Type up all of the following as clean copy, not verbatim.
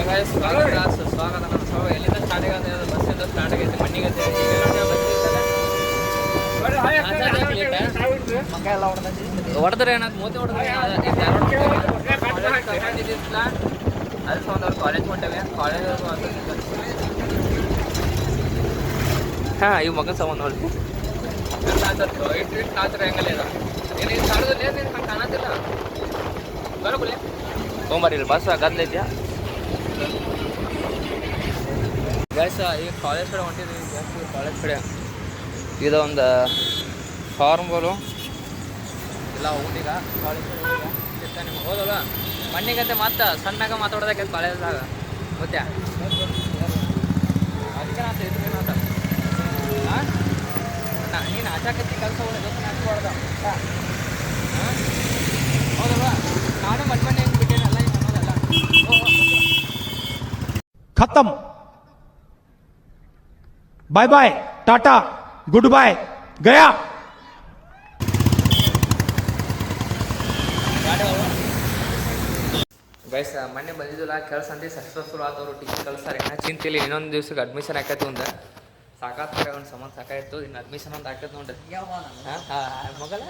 ಸ್ವಾಗತ ನಮ್ಮ ಸಭ ಎಲ್ಲಿಂದ ಸ್ಟಾರ್ಟ್ ಆಗಿದೆ ಬಸ್ಸಿಂದ ಸ್ಟಾರ್ಟ್ ಆಗೈತೆ ಮಣ್ಣಿಗೆ ಹೊಡೆದ್ರೆ ಏನಾದ್ರು ಮೂತಿ ಹೊಡೆದ್ರೆ ಅದು ಸಂಬಂಧ ಕಾಲೇಜ್ ಹೊಂಟೇವೆ ಕಾಲೇಜ್ ಹಾಂ ಇವು ಮಗನ ಸಂಬಂಧ ನೋಡಿ ಇಟ್ಟು ಆತರ ಹೆಂಗಲ್ಲ ಇದು ಏನು ಇದು ಸಾಡೋದಿಲ್ಲ ಏನು ಹಂಗೆ ಕಾಣತ್ತಿಲ್ಲ ಬರೋಬಲ್ಲ ತೊಗೊಂಬರಿ ಬಸ್ ಗದ್ದಲೈತ್ಯಾ ಗ್ಯಾಸ್ ಈಗ ಕಾಲೇಜ್ ಕಡೆ ಹೊಂಟಿದ್ವಿ ಜಾಸ್ತಿ ಕಾಲೇಜ್ ಕಡೆ ಇದೊಂದು ಫಾರ್ಮ್ಗಳು ಇಲ್ಲ ಹೋಗ್ತೀಗ ಕಾಲೇಜ್ ಕಡೆ ಇರ್ತಾನೆ ನಿಮ್ಗೆ ಹೋದಲ್ಲ ಮಣ್ಣಿಗಂತೆ ಮತ್ತೆ ಸಣ್ಣಾಗ ಮಾತಾಡೋದಕ್ಕೆ ಕಾಲೇಜ್ದಾಗ ಮತ್ತೆ ಅದಕ್ಕೆ ನಾನು ಇದ್ರೇನಾತ ಹಾಂ ನೀನು ಆಚಾಕತ್ತಿ ಕೆಲಸ ಹೋಗೋದು ಹಾಕ್ಬಾರ್ದ ಹಾಂ ಹೌದಲ್ವಾ ನಾನು ಮಣ್ಣೆ ಹೆಂಗೆ ಬಿಟ್ಟೇನಲ್ಲ ಹಿಂಗೆ ಅನ್ನೋದಲ್ಲ खत्म bye bye tata goodbye गया ಗೈಸ್ ಮೊನ್ನೆ ಬಂದಿದ್ದಿಲ್ಲ ಕೆಲಸ ಅಂತ ಸಕ್ಸಸ್ಫುಲ್ ಆದವರು ಟಿಕೆಟ್ ಕಳಿಸ್ತಾರೆ ಚಿಂತಿಲ್ಲ ಇನ್ನೊಂದು ದಿವ್ಸಕ್ಕೆ ಅಡ್ಮಿಷನ್ ಹಾಕೈತೆ ಒಂದು ಸಾಕಾತ್ ಒಂದು ಸಂಬಂಧ ಸಾಕಾಯ್ತು ಇನ್ನು ಅಡ್ಮಿಷನ್ ಅಂತ ಹಾಕೈತೆ ನೋಡ್ರಿ ಹಾಂ ಮಗಲ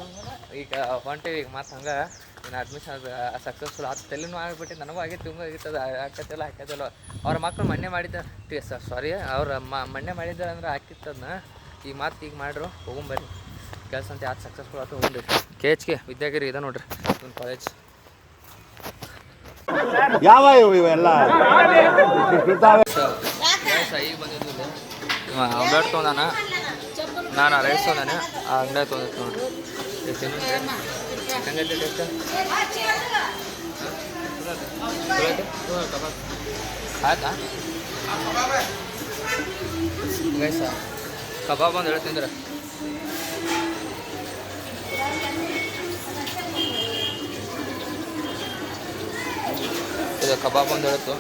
ಈಗ ಹೊಂಟೇವಿ ಈಗ ಮತ್ತೆ ಹಂಗೆ ಇನ್ನು ಅಡ್ಮಿಷನ್ ಸಕ್ಸಸ್ಫುಲ್ ಆತು ತಲೆನೂ ಆಗಿಬಿಟ್ಟು ನನಗೂ ಆಗೈತೆ ತುಂಬ ಆಗಿತ್ತದ ಹಾಕೈತಿಲ್ಲ ಹಾಕೈತಿಲ್ಲ ಅವ್ರ ಮಕ್ಕಳು ಮೊನ್ನೆ ಮಾಡಿದ್ದ ಸಾರಿ ಅವ್ರ ಮೊನ್ನೆ ಮಾಡಿದ್ದಾರೆ ಅಂದ್ರೆ ಹಾಕಿತ್ತದನ್ನ ಈಗ ಮತ್ತೆ ಈಗ ಮಾಡ್ರು ಹೋಗೊಂಬರ್ರಿ ಕೆಲಸ ಅಂತ ಯಾರು ಸಕ್ಸಸ್ಫುಲ್ ಆಯ್ತು ಹೋಗ್ರಿ KHK ವಿದ್ಯಾಗಿರಿ ಇದೆ ನೋಡ್ರಿ ಒಂದು ಕಾಲೇಜ್ ಯಾವ ಇವೆಲ್ಲ ಈಗ ಬಂದಿದ್ದು ಆಮ್ಲೆಟ್ ತೊಗೊಂಡಾನ ನಾನು ರೈಸ್ ತೊಗೊಂಡಾನೆ ಆ ಅಂಗಡಿ ತೊಗೊಂಡಿತ್ತು ನೋಡ್ರಿ ಹೆಂಗೈತೆ ಟೇಸ್ಟ್ ಆಯ್ತಾ ಗೈಸ ಕಬಾಬ್ ಒಂದು ಹೇಳ್ತಿಂದ್ರೆ ಇದು ಕಬಾಬ್ ಒಂದು ಹೇಳುತ್ತು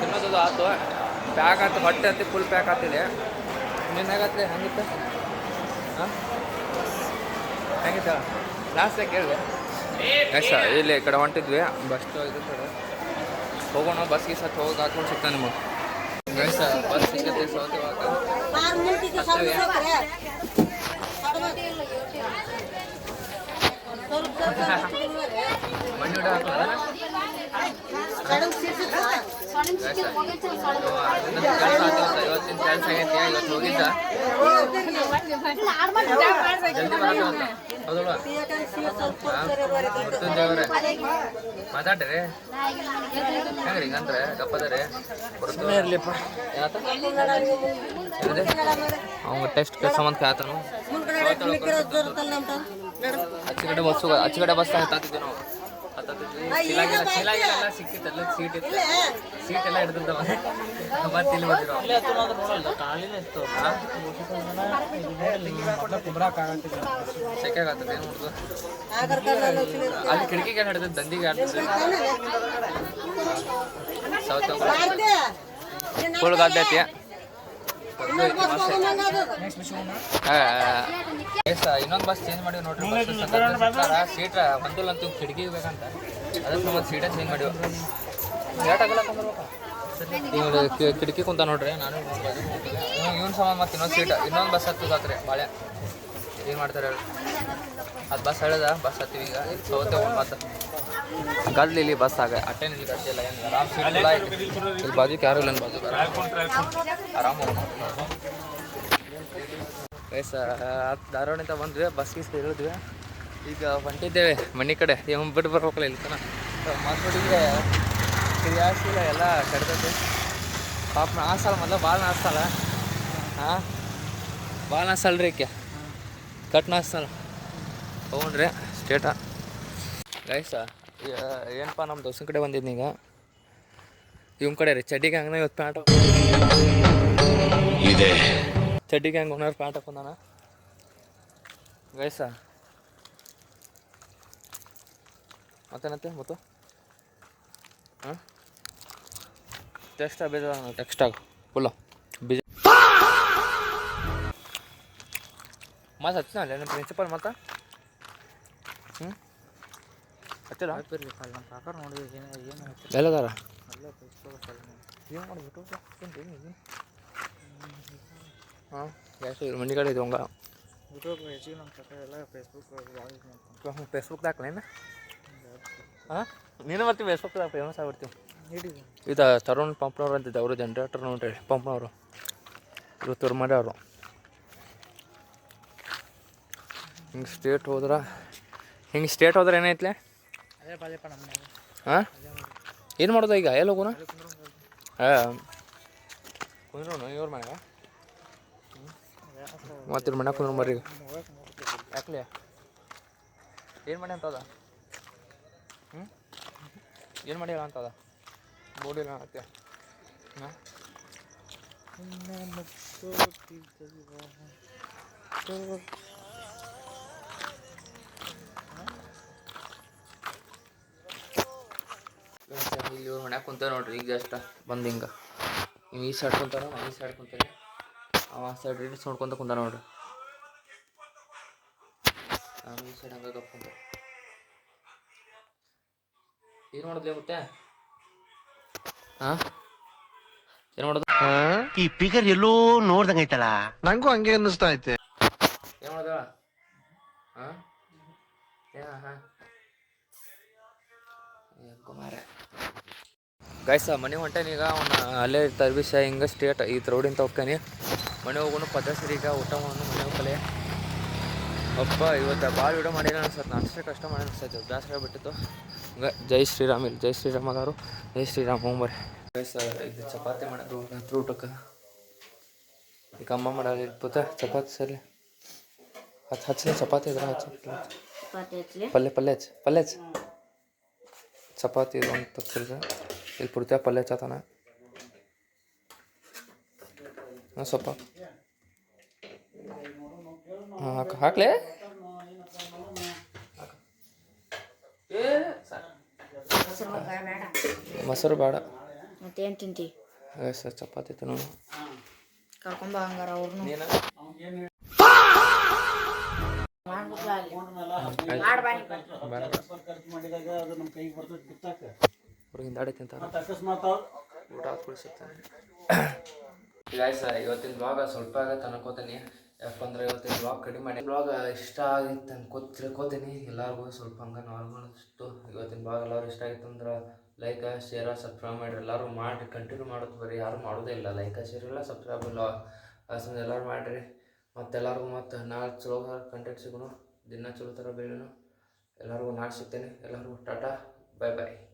ತಿನ್ನೋದು ಆಯ್ತು ಪ್ಯಾಕ್ ಆಯ್ತು ಹೊಟ್ಟೆ ಹತ್ತಿ ಫುಲ್ ಪ್ಯಾಕ್ ಆಗ್ತಿದೆ ನಿನ್ನಾಗತ್ತೆ ಹಂಗಿತ್ತು ಹಾಂ ಹೆಂಗಿತ್ತ ಲಾಸ್ಟ್ ಕೇಳಿದೆ ಎಷ್ಟ ಇಲ್ಲಿ ಈ ಕಡೆ ಹೊಂಟಿದ್ವಿ ಬಸ್ ಇದು ಕಡೆ ಹೋಗೋಣ ಬಸ್ಗೆ ಸತ್ತು ಹೋಗಿ ಹಾಕೊಂಡು ಸಿಗ್ತಾನೆ ನಿಮಗೆ ಗೈಸ ಬಸ್ ಸಿಗುತ್ತೆ ಸೌತೆವಾಗ ಮಣ್ಣು ಹಾಕೋಣ ಇವತ್ತಿನ ಕೆಲಸ ಆಗೈತಿ ಇವತ್ತು ಹೋಗಿದ್ದ ಜಲ್ದಿ ಬರೋದು ಹೌದಲ್ವಾ ದೇವ್ರೆ ಮಾತಾಡ್ರಿ ಹೆಂಗ್ರಿ ಹಿಂಗಂದ್ರೆ ಗಪ್ಪದರಿ ಬರ್ತದೆ ಇರ್ಲಿಪ್ಪ ಅವ್ನು ಟೆಸ್ಟ್ ಸಂಬಂಧ ಕೇಳ್ತಾನು ಅಚ್ಚಗಡೆ ಬಸ್ ಹತ್ತಿದ್ವಿ ನಾವು ಚೀಲಾಗಿಲ್ಲ ಸಿಕ್ಕಿತ್ತಲ್ಲ ಸೀಟ್ ಇತ್ತು ಸೀಟ್ ಎಲ್ಲ ಹಿಡಿದಿರ್ತಾವ ಮತ್ತೆ ಇಲ್ಲಿ ಬಂದಿರೋ ಸೆಕೆಗಾಗ್ತದೆ ಏನು ಮಾಡುದು ಅಲ್ಲಿ ಕಿಟಕಿಗೆ ಹಿಡಿದ ದಂದಿಗೆ ಆಡ್ತಿದ್ವಿ ಸೌತ್ ಫುಲ್ ಗಾದ್ದೈತಿ ಇನ್ನೊಂದು ಬಸ್ ಚೇಂಜ್ ಮಾಡಿವಿ ನೋಡ್ರಿ ಸೀಟ್ ಬಂದಿಲ್ಲ ಅಂತ ಕಿಟಕಿ ಬೇಕಂತ ಅದಕ್ಕೆ ನಮ್ಮ ಸೀಟ ಚೇಂಜ್ ಮಾಡಿವಿ ಕಿಟಕಿ ಕುಂತ ನೋಡ್ರಿ ನಾನು ಇವನ್ ಸಮ ಮತ್ತೆ ಇನ್ನೊಂದು ಸೀಟ್ ಇನ್ನೊಂದು ಬಸ್ ಹತ್ತದಾತ್ರಿ ಬಾಳೆ ಏನು ಮಾಡ್ತಾರೆ ಹೇಳಿ ಅದು ಬಸ್ ಹೇಳಿದ ಬಸ್ ಹತ್ತೀವಿ ಈಗ ಸೌತೆ ಮತ್ತೆ ಗದ್ಲಿ ಇಲ್ಲಿ ಬಸ್ ಆಗ ಅಟ್ಟೇನು ಇಲ್ಲಿ ಗದ್ದಿಲ್ಲ ಏನು ಆರಾಮ್ ಸೀಟ್ ಇಲ್ಲ ಇಲ್ಲಿ ಬಾಜುಕ್ಕೆ ಯಾರು ಇಲ್ಲ ಬಾಜು ಆರಾಮ್ ವಯಸ್ಸ ಧಾರವಾಡಿಂದ ಬಂದ್ವಿ ಬಸ್ಗೆ ಇಳಿದ್ವಿ ಈಗ ಹೊಂಟಿದ್ದೇವೆ ಮನೆ ಕಡೆ ಇವ್ ಬಿಟ್ಟು ಬರ್ಬೇಕಲ್ಲ ಇಲ್ಲಿ ತನ ಮಕ್ಕಳಿಗೆ ಕ್ರಿಯಾಶೀಲ ಎಲ್ಲ ಕಡ್ದೈತಿ ಪಾಪ ನಾಸಲ್ಲ ಮೊದಲು ಭಾಳ ನಾಸ್ತಲ್ಲ ಹಾಂ ಭಾಳ ನಾಸಲ್ರಿ ಈಕೆ ಕಟ್ ನಾಸ್ತಲ್ಲ ತೊಗೊಂಡ್ರಿ ಸ್ಟೇಟ ಗೈಸ ಏನಪ್ಪ ನಮ್ಮ ದೋಸ್ತನ ಕಡೆ ಬಂದಿದ್ನಿ ಈಗ ಇವನ್ ಕಡೆ ರೀ ಚಡ್ಡಿಗೆ ಹಂಗನ ಇವತ್ತು ಪ್ಯಾಂಟ್ ಇದೆ ಚಡ್ಡಿಗೆ ಹಂಗೆ ಓನರ್ ಪ್ಯಾಂಟ್ ಹಾಕೊಂಡಾನ ಗೈಸ ಮತ್ತೇನತ್ತೆ ಮತ್ತು ಹಾಂ ಎಕ್ಸ್ಟ್ರಾ ಬೀಜ ಎಕ್ಸ್ಟ್ರಾ ಫುಲ್ಲು ಬೀಜ ಮತ್ತೆ ಹಚ್ಚಿನ ಅಲ್ಲೇ ನಮ್ಮ ಪ್ರಿನ್ಸಿಪಲ್ ಮತ್ತೆ ಹ್ಞೂ ಹಚ್ಚಿಲ್ಲ ನಮ್ಮ ಕಾಕರ್ ನೋಡಿದ್ವಿ ಏನು ಎಲ್ಲದಾರ ಅಲ್ಲೇ ಫೇಸ್ಬುಕ್ ಏನು ಮಾಡಿಬಿಟ್ಟು ಹಾಂ ಜಾಸ್ತಿ ಮಂಡಿ ಕಡೆ ಇದು ಹಂಗ ಯೂಟ್ಯೂಬ್ ಹೆಚ್ಚಿಗೆ ನಮ್ಮ ಕಾಕ ಎಲ್ಲ ಫೇಸ್ಬುಕ್ ಭಾಳ ಯೂಸ್ ಮಾಡ್ತಾನೆ ಫೇಸ್ಬುಕ್ದಾಗ ಹಾಕ್ಲೇನ ಹಾಂ ನೀನು ಬರ್ತೀವಿ ಫೇಸ್ಬುಕ್ದಾಗ ಫೇಮಸ್ ಆಗ್ಬಿಡ್ತೀವಿ ಹಿಡಿದು ಇದು ತರುಣ್ ಪಂಪ್ನವ್ರು ಅಂತಿದ್ದೆ ಅವರು ಜನ್ರೇಟರ್ ನೋಡ್ರಿ ಪಂಪ್ನವರು ಇವರು ತುರ್ಮಡೆ ಅವರು ಹಿಂಗೆ ಸ್ಟೇಟ್ ಹೋದ್ರೆ ಏನೈತ್ಲೆ ಅದೇ ಬಾಲ್ಯಪ್ಪ ನಮ್ಮ ಮನೆಯಾಗ ಹಾಂ ಏನು ಮಾಡೋದು ಈಗ ಎಲ್ಲಿ ಹೋಗೋಣ ಹಾಂ ಕುಂದ್ರೋನು ಇವ್ರ ಮನೆಗೆ ಮತ್ತು ಇವ್ರ ಮನೆ ಕುಂದ್ರು ಮರಿ ಯಾಕಲೆ ಏನು ಮಾಡಿ ಅಂತದ ಹ್ಞೂ ಏನು ಮಾಡಿಲ್ಲ ಅಂತದ ಬೋಡಿಲ್ಲ ಮತ್ತೆ ಹಾಂ ಇಲ್ಲಿ ಇವ್ರ ಮನ್ಯಾಗ ಕುಂತ ನೋಡ್ರಿ ಈಗ ಜಸ್ಟ್ ಬಂದು ಹಿಂಗೆ ನೀವು ಈ ಸೈಡ್ ಕುಂತಾರ ನಾನು ಈ ಸೈಡ್ ಕುಂತಾನೆ ಅವ ಆ ಸೈಡ್ ರೀಲ್ಸ್ ನೋಡ್ಕೊಂತ ಕುಂತ ನೋಡ್ರಿ ನಾನು ಈ ಸೈಡ್ ಹಂಗೆ ಕಪ್ಕೊಂತ ಏನು ಮಾಡೋದ್ಲೆ ಮತ್ತೆ ಹಾಂ ಏನು ಮಾಡೋದು ಈ ಫಿಗರ್ ಎಲ್ಲೋ ನೋಡ್ದಂಗೈತಲ್ಲ ನಂಗೂ ಹಂಗೆ ಅನ್ನಿಸ್ತಾ ಐತೆ ಏನು ಮಾಡೋದ ಹಾಂ ಹಾಂ ಕುಮಾರ ಗೈಸ ಮನೆ ಹೊಂಟೇನೀಗ ಅವನು ಅಲ್ಲೇ ತರ್ಬಿಸ ಹಿಂಗೆ ಸ್ಟೇಟ್ ಈ ರೋಡಿಂದ ಹೋಗ್ತಾನೆ ಮನೆ ಹೋಗೋನು ಪದ್ಧತಿ ಈಗ ಊಟ ಮಾಡೋನು ಮನೆ ಹೋಗಲೆ ಅಪ್ಪ ಇವತ್ತು ಭಾಳ ವಿಡಿಯೋ ಮಾಡಿಲ್ಲ ಅನ್ಸತ್ತೆ ನಾನು ಅಷ್ಟೇ ಕಷ್ಟ ಮಾಡಿ ಅನ್ಸತ್ತೆ ಬೇಸರ ಬಿಟ್ಟಿತ್ತು ಹಂಗೆ ಜೈ ಶ್ರೀರಾಮ್ ಇಲ್ಲಿ ಜೈ ಶ್ರೀರಾಮ್ ಅದಾರು ಜೈ ಶ್ರೀರಾಮ್ ಹೋಗ್ಬರ್ರಿ ಗೈಸ ಇದು ಚಪಾತಿ ಮಾಡಿದ್ರು ರಾತ್ರಿ ಊಟಕ್ಕೆ ಈಗ ಅಮ್ಮ ಮಾಡಲ್ಲ ಪುತ್ತ ಚಪಾತಿ ಸರಿ ಹಚ್ಚಿನ ಚಪಾತಿ ಇದ್ರೆ ಪಲ್ಯ ಹಚ್ಚಿ ಚಪಾತಿ ಇದು ಅಂತ ತಚ್ಚಿಲ್ರಿ ಇಲ್ಲಿ ಪುಡ್ತ ಪಲ್ಯ ಹಚ್ಚತಾನ ಹಾಂ ಸ್ವಲ್ಪ ಹಾಂ ಹಾಕ್ಲೆ ಮೊಸರು ಬೇಡ ಮತ್ತೇನು ತಿಂತಿ ಸರ್ ಚಪಾತಿ ತಿನ್ನು ಕರ್ಕೊಂಬ ಹಂಗಾರ ಅವ್ರನ್ನು ನೀನು ಹಿಂದಾಡೆ ತಿಂತಾರೆ ಊಟ ಕುಡಿಸುತ್ತಾನೆ ಗಾಯ್ಸ ಇವತ್ತಿನ ಬ್ಲಾಗ ಸ್ವಲ್ಪ ಆಗತ್ತೆ ಅನ್ಕೋತೀನಿ ಯಾಕಂದ್ರೆ ಇವತ್ತಿನ ಬ್ಲಾಗ್ ಕಡಿಮೆ ಮಾಡಿ ಬ್ಲಾಗ್ ಇಷ್ಟ ಆಗಿತ್ತು ತಿಳ್ಕೊತೀನಿ ಎಲ್ಲರಿಗೂ ಸ್ವಲ್ಪ ಹಂಗೆ ನಾರ್ಮಲ್ ಅಷ್ಟು ಇವತ್ತಿನ ಬ್ಲಾಗ್ ಎಲ್ಲರೂ ಇಷ್ಟ ಆಗಿತ್ತು ಅಂದ್ರೆ ಲೈಕ್ ಶೇರ ಸಬ್ಸ್ಕ್ರೈಬ್ ಮಾಡಿರಿ ಎಲ್ಲರೂ ಮಾಡಿರಿ ಕಂಟಿನ್ಯೂ ಮಾಡೋದು ಬರೀ ಯಾರು ಮಾಡೋದೇ ಇಲ್ಲ ಲೈಕ್ ಶೇರ್ ಇಲ್ಲ ಸಬ್ಸ್ಕ್ರೈಬ್ ಇಲ್ಲ ಅಷ್ಟೊಂದು ಎಲ್ಲರೂ ಮಾಡಿರಿ ಮತ್ತೆಲ್ಲರಿಗೂ ಮತ್ತು ನಾಳೆ ಚಲೋ ಕಂಟೆಂಟ್ ಸಿಗೋಣ ದಿನ ಚಲೋ ಥರ ಬೆಳೆಯೋಣ ಎಲ್ಲರಿಗೂ ನಾಳೆ ಸಿಗ್ತೇನೆ ಎಲ್ಲರಿಗೂ ಟಾಟಾ ಬಾಯ್ ಬಾಯ್